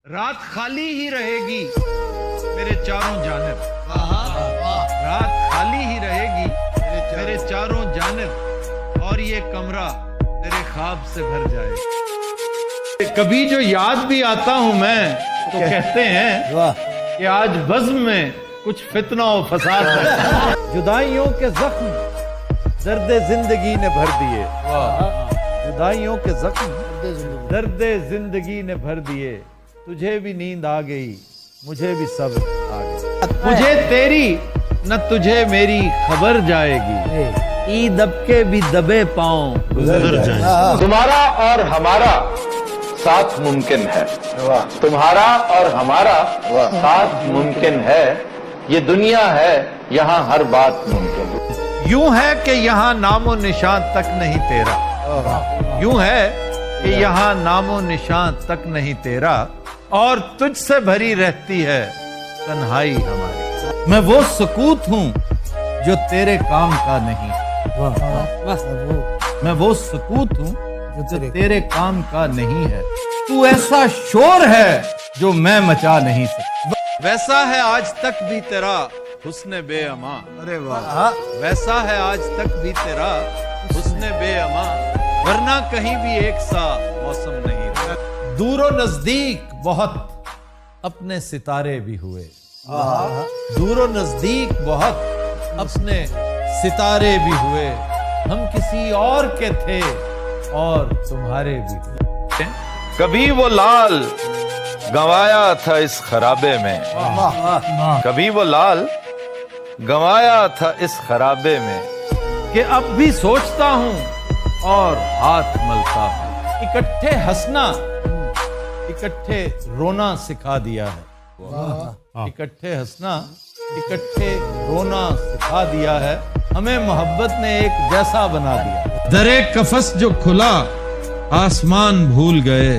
رات خالی ہی رہے گی میرے چاروں جانب، رات خالی ہی رہے گی میرے چاروں جانب، اور یہ کمرہ تیرے خواب سے بھر جائے۔ کبھی جو یاد بھی آتا ہوں میں تو کہتے ہیں کہ آج بزم میں کچھ فتنہ و فساد ہے۔ جدائیوں کے زخم درد زندگی نے بھر دیے، جدائیوں کے زخم درد زندگی نے بھر دیے، تجھے بھی نیند آ گئی مجھے بھی صبر آ گیا، مجھے تیری نہ تجھے میری خبر جائے گی، ای دب کے بھی دبے پاؤں گزر جائیں۔ تمہارا اور ہمارا ساتھ ممکن ہے، تمہارا اور ہمارا ساتھ ممکن ہے، یہ دنیا ہے یہاں ہر بات ممکن ہے۔ یوں ہے کہ یہاں نام و نشان تک نہیں تیرا، یوں ہے کہ یہاں نام و نشان تک نہیں تیرا، اور تجھ سے بھری رہتی ہے تنہائی ہماری۔ میں وہ سکوت ہوں جو تیرے کام کا نہیں، میں وہ سکوت ہوں جو تیرے کام کا نہیں ہے، تو ایسا شور ہے جو میں مچا نہیں سکتا۔ ویسا ہے آج تک بھی تیرا حسن بے اما، ویسا ہے آج تک بھی تیرا حسن بے اما، ورنہ کہیں بھی ایک سا موسم نہیں رہا۔ دور و نزدیک بہت اپنے ستارے بھی ہوئے، دور و نزدیک بہت اپنے ستارے بھی ہوئے، ہم کسی اور کے تھے اور تمہارے بھی ہوئے۔ کبھی وہ لال گنوایا تھا اس خرابے میں، کبھی وہ لال گنوایا تھا اس خرابے میں، کہ اب بھی سوچتا ہوں اور ہاتھ ملتا ہوں، اکٹھے ہنسنا اکٹھے رونا سکھا دیا ہے، اکٹھے ہنسنا اکٹھے رونا سکھا دیا ہے، ہمیں محبت نے ایک جیسا بنا دیا۔ درے قفس جو کھلا آسمان بھول گئے،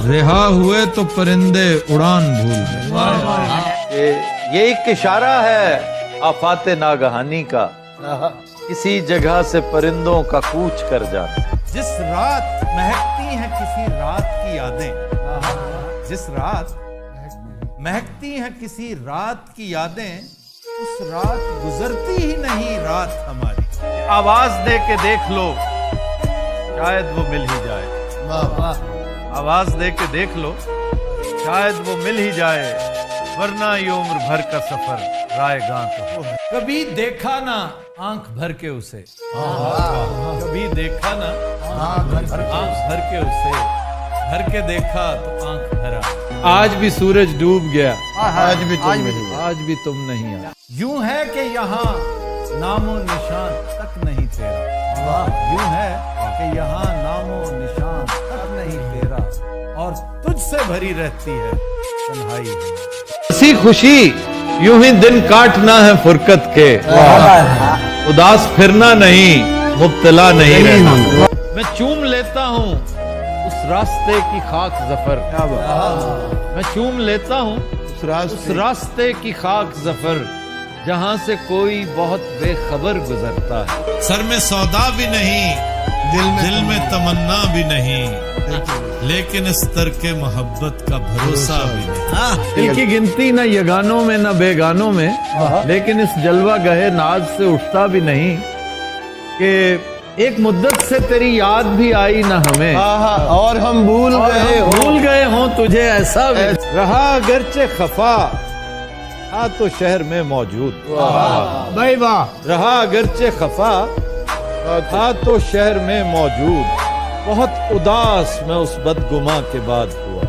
رہا ہوئے تو پرندے اڑان بھول گئے۔ یہ ایک اشارہ ہے آفات ناگہانی کا، کسی جگہ سے پرندوں کا کوچ کر جانا۔ جس رات مہکتی ہیں کسی رات کی یادیں، جس رات مہکتی ہیں کسی رات کی یادیں، اس رات گزرتی ہی نہیں رات ہماری۔ آواز دے کے دیکھ لو شاید وہ مل ہی جائے، آواز دے کے دیکھ لو شاید وہ مل ہی جائے، ورنہ یہ عمر بھر کا سفر رائے گاں تو ہو۔ کبھی دیکھا نہ آنکھ بھر کے اسے، کبھی دیکھا نہ آنکھ بھر کے اسے، بھر کے دیکھا تو آنکھ بھرا، آج بھی سورج ڈوب گیا، آج بھی تم نہیں آئے۔ یوں ہے کہ یہاں نام و نشان تک نہیں تیرا، یوں ہے کہ یہاں نام و نشان تک نہیں تیرا، اور تجھ سے بھری رہتی ہے تنہائی۔ ایسی خوشی یوں ہی دن کاٹنا ہے فرقت کے، اداس پھرنا نہیں مبتلا نہیں رہنا۔ میں چوم لیتا ہوں اس راستے کی خاک ظفر، میں چوم لیتا ہوں اس راستے کی خاک ظفر، جہاں سے کوئی بہت بے خبر گزرتا ہے۔ سر میں سودا بھی نہیں، دل میں تمنا بھی نہیں، لیکن اس ترک محبت کا بھروسہ بھی نہیں۔ دل کی گنتی نہ یگانوں میں نہ بیگانوں میں، لیکن اس جلوہ گہے ناز سے اٹھتا بھی نہیں، کہ ایک مدت سے تیری یاد بھی آئی نہ ہمیں، اور ہم بھول گئے ہوں تجھے ایسا بھی۔ رہا اگرچہ خفا تھا تو شہر میں موجود، رہا اگرچہ خفا تھا تو شہر میں موجود، بہت اداس میں اس بدگماں کے بعد ہوا۔